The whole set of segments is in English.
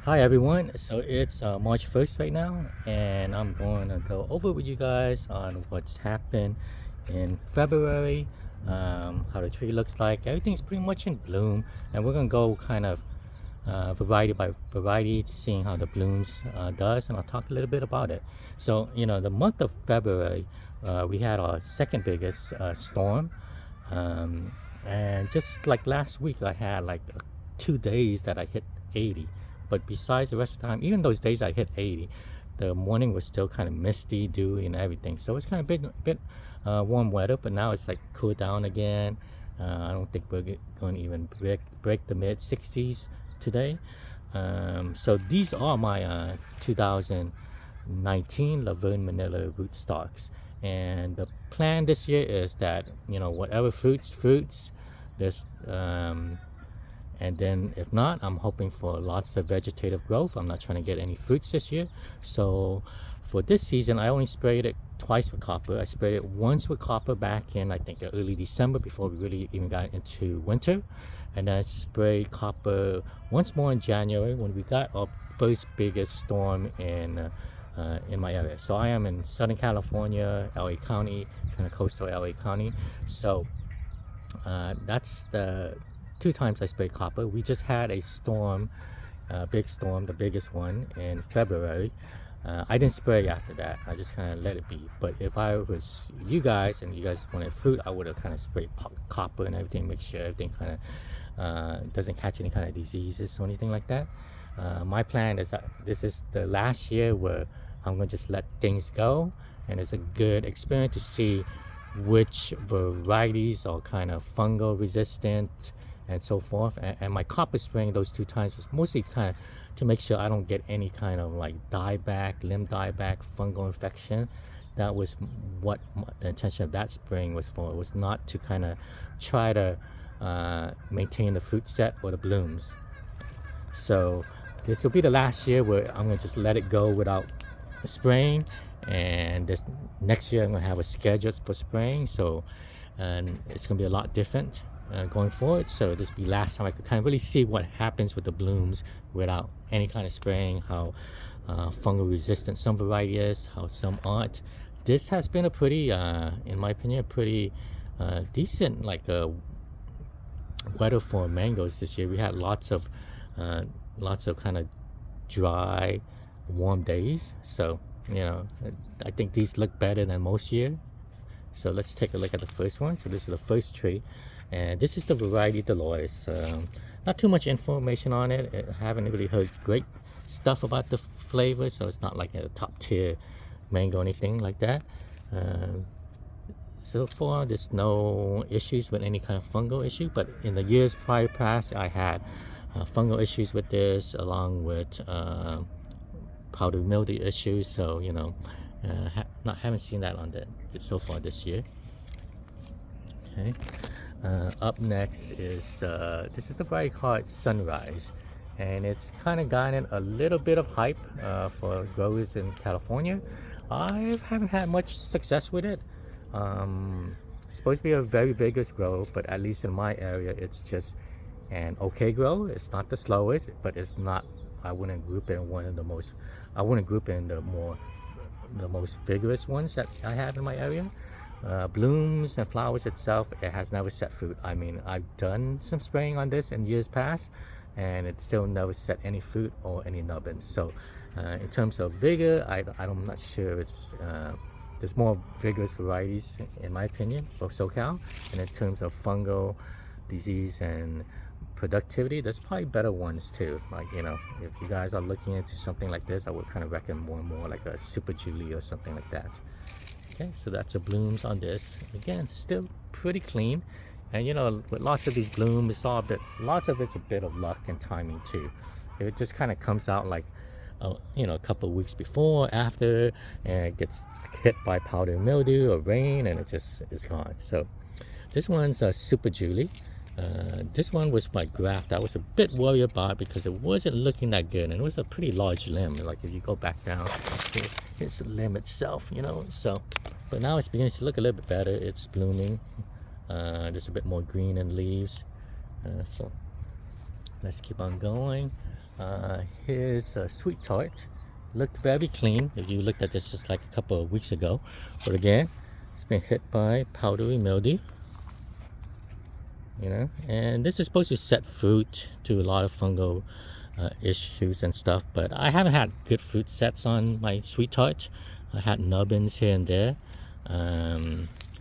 Hi everyone, so it's March 1st right now, and I'm going to go over with you guys on what's happened in February, how the tree looks like. Everything's pretty much in bloom, and we're going to go kind of variety by variety, seeing how the blooms does, and I'll talk a little bit about it. So, the month of February, we had our second biggest storm, um, and just like last week, I had like 2 days that I hit 80. But besides the rest of the time, even those days I hit 80, the morning was still kind of misty, dewy, and everything. So it's kind of bit warm weather, but now it's like cooled down again. I don't think we're going to even break the mid 60s today. So these are my 2019 Laverne Manila rootstocks. And the plan this year is that, whatever fruits, there's and then if not, I'm hoping for lots of vegetative growth. I'm not trying to get any fruits this year. So for this season, I only sprayed it twice with copper. I sprayed it once with copper back in, I think, early December, before we really even got into winter. And then I sprayed copper once more in January when we got our first biggest storm in my area. So I am in Southern California, LA County, kind of coastal LA County. So that's the two times I sprayed copper. We just had a storm, big storm, the biggest one in February. I didn't spray after that. I just kind of let it be. But if I was you guys and you guys wanted fruit, I would have kind of sprayed copper and everything, make sure everything kind of doesn't catch any kind of diseases or anything like that. My plan is that this is the last year where I'm going to just let things go, and it's a good experience to see which varieties are kind of fungal resistant and so forth. And my copper spraying those two times was mostly kind of to make sure I don't get any kind of like limb dieback, fungal infection. That was what the intention of that spraying was for. It was not to kind of try to maintain the fruit set or the blooms. So this will be the last year where I'm going to just let it go without spraying, and this next year I'm going to have a schedule for spraying. So and it's going to be a lot different going forward. So this will be last time I could kind of really see what happens with the blooms without any kind of spraying, how fungal resistant some variety is, how some aren't. This has been a pretty in my opinion, pretty decent weather for mangoes this year. We had lots of kind of dry, warm days. So I think these look better than most year. So let's take a look at the first one. So this is the first tree, and this is the variety Dolores. Not too much information on it. I haven't really heard great stuff about the flavor, so it's not like a top tier mango or anything like that. So far, there's no issues with any kind of fungal issue, but in the years prior past, I had fungal issues with this, along with powdery mildew issues. So haven't seen that on the so far this year. Okay. Up next is this is the variety called Sunrise, and it's kind of gotten a little bit of hype for growers in California. I haven't had much success with it. It's supposed to be a very vigorous grow, but at least in my area, it's just an okay grow. It's not the slowest, but it's not. I wouldn't group it in one of the most. I wouldn't group it in the most vigorous ones that I have in my area. Blooms and flowers itself, it has never set fruit. I mean, I've done some spraying on this in years past, and it still never set any fruit or any nubbins. So in terms of vigor, I'm not sure. There's more vigorous varieties in my opinion for SoCal, and in terms of fungal disease and productivity, there's probably better ones too. Like, if you guys are looking into something like this, I would kind of recommend more like a Super Julie or something like that. Okay, so that's the blooms on this. Again, still pretty clean, and with lots of these blooms, lots of it's a bit of luck and timing too. It just kind of comes out like a couple of weeks before, after, and it gets hit by powdery mildew or rain, and it just is gone. So this one's a Super Julie. This one was my graft. I was a bit worried about because it wasn't looking that good, and it was a pretty large limb. Like if you go back down, it's the limb itself, So, but now it's beginning to look a little bit better. It's blooming. There's a bit more green in leaves. So let's keep on going. Here's a sweet tart. Looked very clean if you looked at this just like a couple of weeks ago. But again, it's been hit by powdery mildew. You know, and this is supposed to set fruit to a lot of fungal issues and stuff, but I haven't had good fruit sets on my sweet tart. I had nubbins here and there,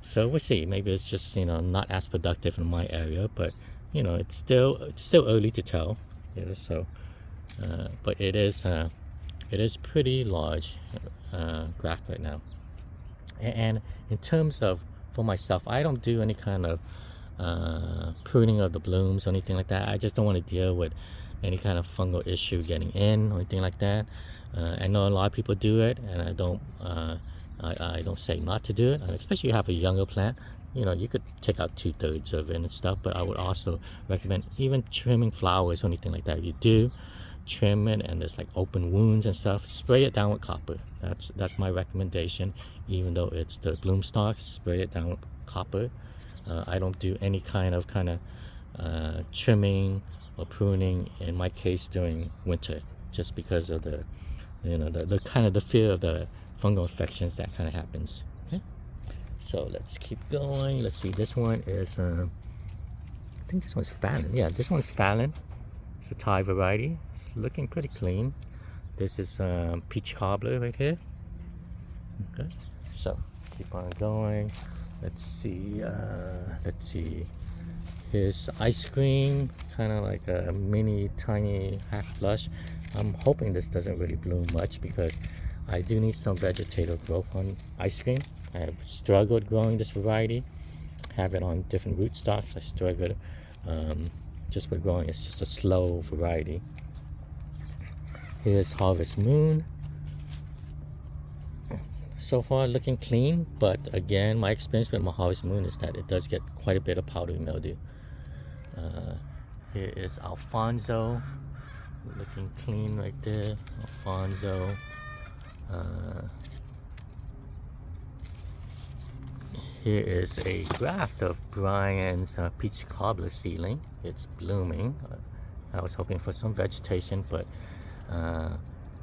so we'll see. Maybe it's just, you know, not as productive in my area, but you know, it's still early to tell. You know, so but it is pretty large graft right now. And in terms of for myself, I don't do any kind of pruning of the blooms or anything like that. I just don't want to deal with any kind of fungal issue getting in or anything like that. I know a lot of people do it, and I don't say not to do it. Especially if you have a younger plant, you know, you could take out 2/3 of it and stuff. But I would also recommend even trimming flowers or anything like that. If you do trim it and there's like open wounds and stuff, spray it down with copper. That's my recommendation. Even though it's the bloom stalks, spray it down with copper. I don't do any kind of trimming or pruning in my case during winter, just because of the, you know, the kind of the fear of the fungal infections that kind of happens. Okay, so let's keep going. Let's see, this one is I think this one's Fallon. Yeah, this one's Fallon. It's a Thai variety. It's looking pretty clean. This is peach cobbler right here. Okay, so keep on going. Let's see, here's ice cream, kind of like a mini tiny half flush. I'm hoping this doesn't really bloom much because I do need some vegetative growth on ice cream. I have struggled growing this variety, have it on different rootstocks. I struggled just with growing. It's just a slow variety. Here's Harvest Moon. So far looking clean, but again, my experience with my Harvest Moon is that it does get quite a bit of powdery mildew. Here is Alfonso, looking clean right there. Alfonso. Here is a graft of Brian's peach cobbler seedling. It's blooming. I was hoping for some vegetation, but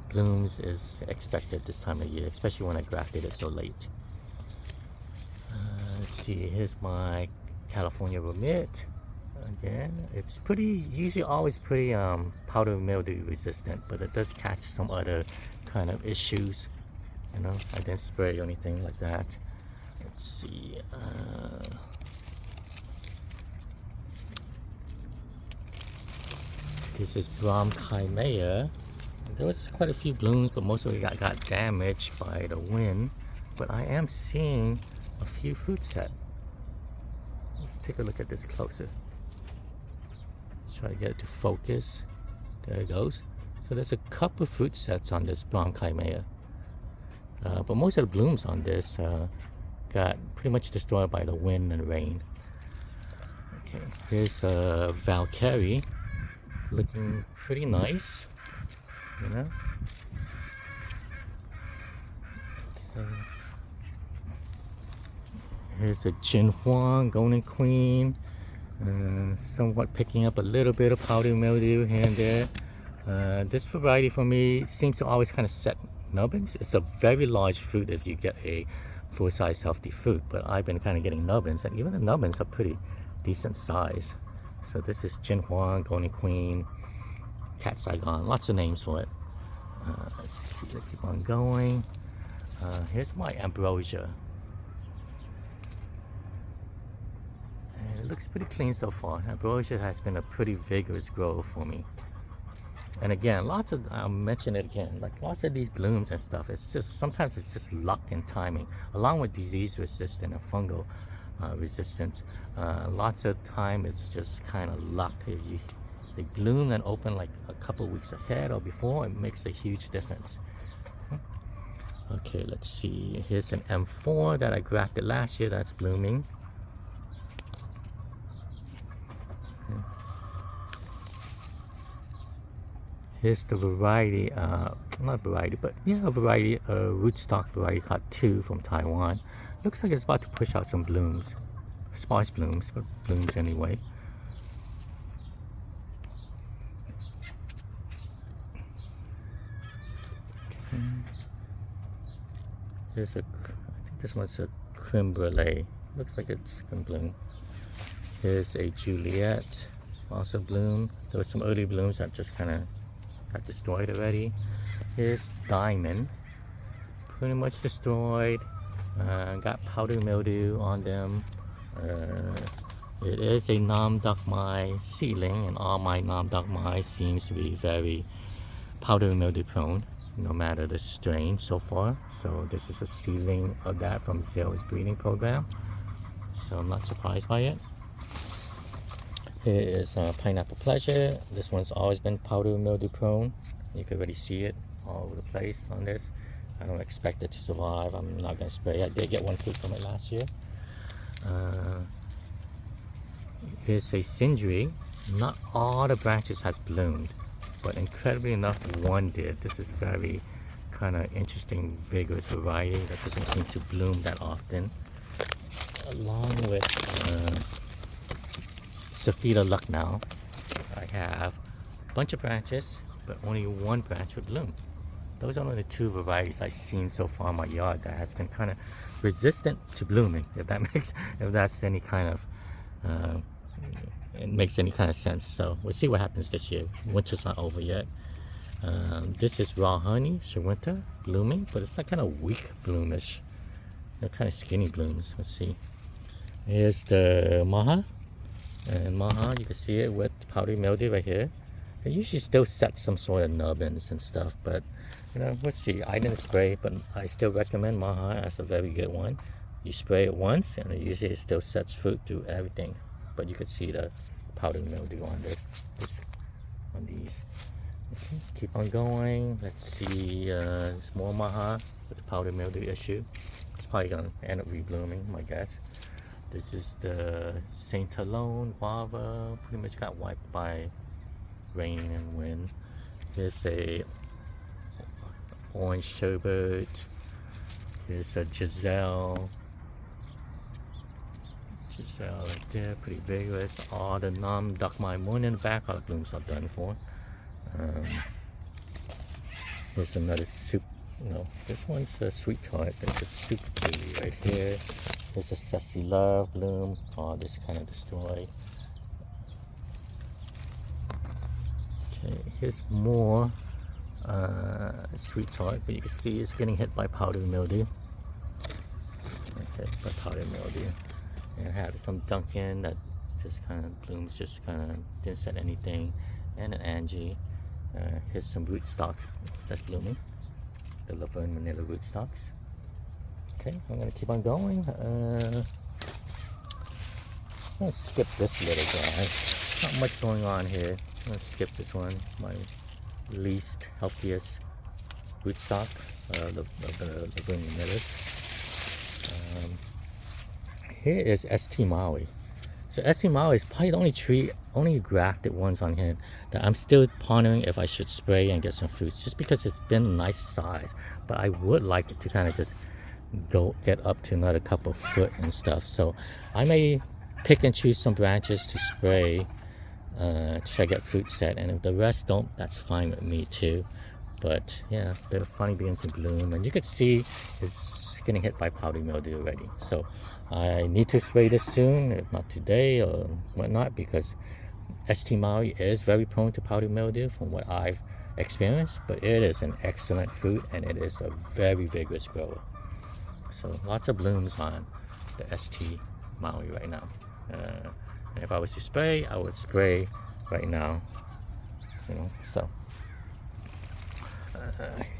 blooms is expected this time of year, especially when I grafted it so late. Let's see, here's my California Remit. Again, it's usually always pretty powder mildew resistant, but it does catch some other kind of issues. You know, I didn't spray or anything like that. Let's see. This is Brahm Chimea. There was quite a few blooms, but most of it got damaged by the wind. But I am seeing a few fruit set. Let's take a look at this closer. Let's try to get it to focus. There it goes. So there's a couple of fruit sets on this Brahm Chimea. But most of the blooms on this got pretty much destroyed by the wind and rain. Okay, here's Valkyrie, looking pretty nice. You know. Okay. Here's a Jin Huang, Golden Queen, somewhat picking up a little bit of powdery mildew here and there. This variety for me seems to always kind of set nubbins. It's a very large fruit if you get a full-size healthy fruit, but I've been kind of getting nubbins, and even the nubbins are pretty decent size. So this is Jin Huang, Golden Queen, Cat Saigon, lots of names for it. Let's keep on going. Here's my ambrosia. And it looks pretty clean so far. Ambrosia has been a pretty vigorous growth for me. And again, I'll mention it again, like lots of these blooms and stuff, it's just, sometimes it's just luck and timing, along with disease resistant and fungal resistance. Lots of time it's just kind of luck. If they bloom and open like a couple weeks ahead or before, it makes a huge difference. Okay, let's see. Here's an M4 that I grafted last year that's blooming. Here's the variety, not variety, but yeah, a variety, rootstock variety called 2 from Taiwan. Looks like it's about to push out some blooms. Sparse blooms, but blooms anyway. Here's I think this one's a creme brulee. Looks like it's gonna bloom. Here's a Juliet, also bloom. There were some early blooms that just kind of got destroyed already. Here's Diamond, pretty much destroyed. Got powdery mildew on them. It is a Nam Dakmai seedling, and all my Nam Dakmai seems to be very powdery mildew prone, no matter the strain so far. So this is a seedling of that from Zell's breeding program. So I'm not surprised by it. Here is Pineapple Pleasure. This one's always been powdery mildew prone. You can already see it all over the place on this. I don't expect it to survive. I'm not going to spray. I did get one fruit from it last year. Here's a Sindri. Not all the branches has bloomed, but incredibly enough, one did. This is very kind of interesting, vigorous variety that doesn't seem to bloom that often. Along with Safida Lucknow, I have a bunch of branches, but only one branch would bloom. Those are only the two varieties I've seen so far in my yard that has been kind of resistant to blooming. If that's any kind of it makes any kind of sense. So we'll see what happens this year. Winter's not over yet. This is Raw Honey, Winter, blooming, but it's like kind of weak bloomish. They're kind of skinny blooms. Let's see. Here's the Maha. And Maha, you can see it with powdery mildew right here. It usually still sets some sort of nubbins and stuff, but you know, let's see. I didn't spray, but I still recommend Maha as a very good one. You spray it once, and it usually still sets fruit through everything. But you could see the powdery mildew on on these. Okay, keep on going. Let's see. There's more Maha with the powdery mildew issue. It's probably gonna end up reblooming, my guess. This is the Saint Talone guava. Pretty much got wiped by rain and wind. Here's a orange sherbet. Here's a Giselle. Giselle right there, pretty vigorous. All the Nam Dakmai Moon in the back, all the blooms are done for. Here's another soup. No, this one's a sweet tart. There's a soup julie right here. There's a Sassy Love bloom. Oh, this kind of destroyed. Okay, here's more sweet tart, but you can see it's getting hit by powdery mildew. Okay, by powdery mildew. And I had some Duncan that just kind of blooms, just kind of didn't set anything. And an Angie. Here's some rootstocks that's blooming. The Verne Manila rootstocks. Okay, I'm going to keep on going. I'm going to skip this little guy. Not much going on here. I'm going to skip this one. My least healthiest rootstock, the Verne Manilas. Here is ST Maui. So ST Maui is probably the only grafted ones on here that I'm still pondering if I should spray and get some fruits, just because it's been a nice size. But I would like it to kind of just get up to another couple foot and stuff. So I may pick and choose some branches to spray to try to get fruit set, and if the rest don't, that's fine with me too. But yeah, they're finally beginning to bloom, and you can see it's getting hit by powdery mildew already. So I need to spray this soon, if not today or whatnot, because ST Maui is very prone to powdery mildew from what I've experienced. But it is an excellent fruit, and it is a very vigorous grower. So lots of blooms on the ST Maui right now. And if I was to spray, I would spray right now. You know, so.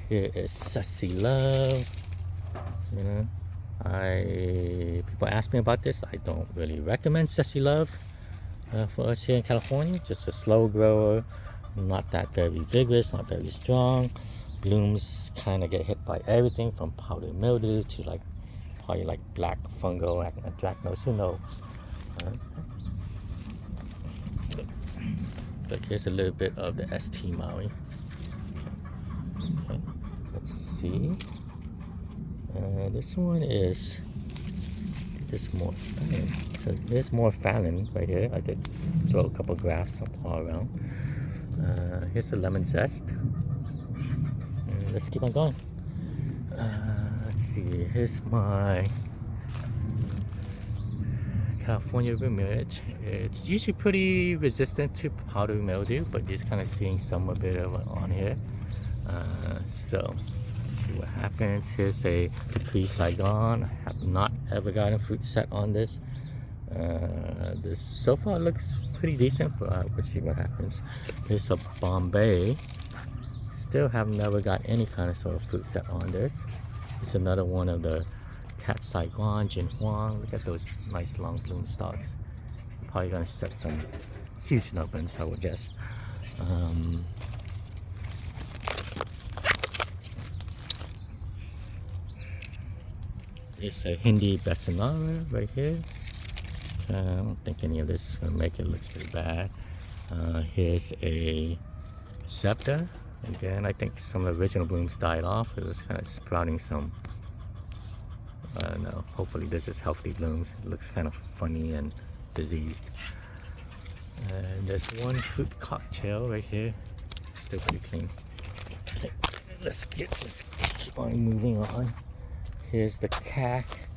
Here is Sassy Love. You know, people ask me about this. I don't really recommend Sassy Love for us here in California. Just a slow grower, not that very vigorous, not very strong. Blooms kind of get hit by everything from powdery mildew to probably like black fungal anthracnose. Who knows? But here's a little bit of the ST Maui. Okay, let's see. This one is this more. So there's more Fallon right here. I did throw a couple grafts all around. Here's a lemon zest. And let's keep on going. Let's see, here's my California vermouth. It's usually pretty resistant to powdery mildew, but just kind of seeing some a bit of it on here. So see what happens. Here's a Capri Saigon. I have not ever gotten fruit set on this. This so far looks pretty decent, but we'll see what happens. Here's a Bombay. Still have never got any kind of sort of fruit set on this. It's another one of the Cat Saigon, Jin Huang. Look at those nice long bloom stalks. Probably gonna set some huge nubbins, I would guess. It's a Hindi Bessanara right here. I don't think any of this is gonna make it. Looks pretty bad. Here's a Scepter. Again, I think some of the original blooms died off. It was kind of sprouting some. I don't know. Hopefully this is healthy blooms. It looks kind of funny and diseased. And there's one fruit cocktail right here. Still pretty clean. Okay, let's keep on moving on. Here's the cack.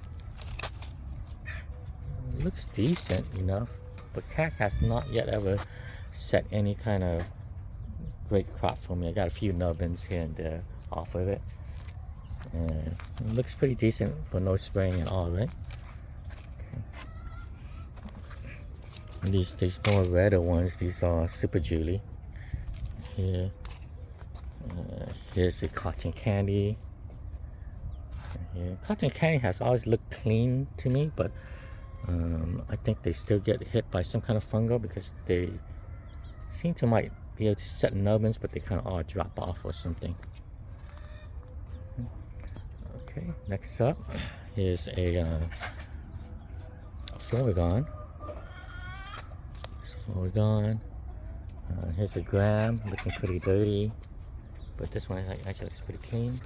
It looks decent enough, but cack has not yet ever set any kind of great crop for me. I got a few nubbins here and there off of it. And it looks pretty decent for no spraying at all, right? Okay. And these more redder ones, these are Super Julie. Here, here's a cotton candy. Here. Cotton candy has always looked clean to me, but I think they still get hit by some kind of fungal because they seem to might be able to set nubbins, but they kind of all drop off or something. Okay, next up is a Florigon. Here's a gram, looking pretty dirty, but this one actually looks pretty clean.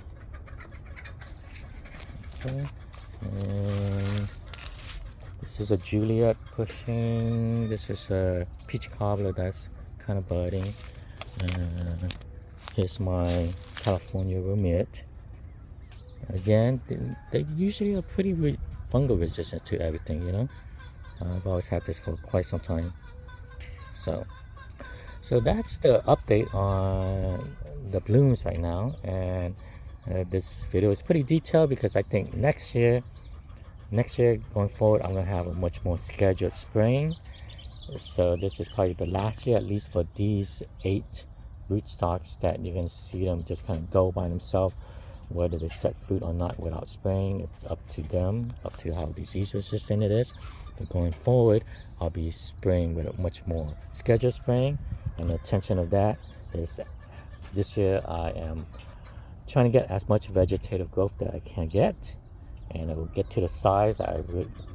Okay, and this is a Juliet pushing. This is a peach cobbler that's kind of budding. Here's my California vermouth. Again, they usually are pretty fungal resistant to everything, you know. I've always had this for quite some time. So that's the update on the blooms right now. And this video is pretty detailed because I think next year going forward, I'm gonna have a much more scheduled spraying. So this is probably the last year, at least for these 8 rootstocks, that you're gonna see them just kind of go by themselves. Whether they set fruit or not without spraying, it's up to them, up to how disease resistant it is. But going forward, I'll be spraying with a much more scheduled spraying, and the intention of that is this year I am trying to get as much vegetative growth that I can get, and it will get to the size that I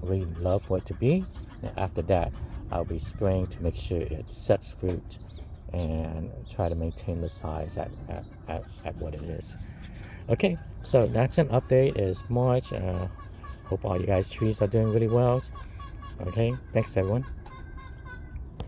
really love for it to be. And after that, I'll be spraying to make sure it sets fruit and try to maintain the size at what it is. Okay, so that's an update. It's March. Hope all you guys' trees are doing really well. Okay, thanks everyone.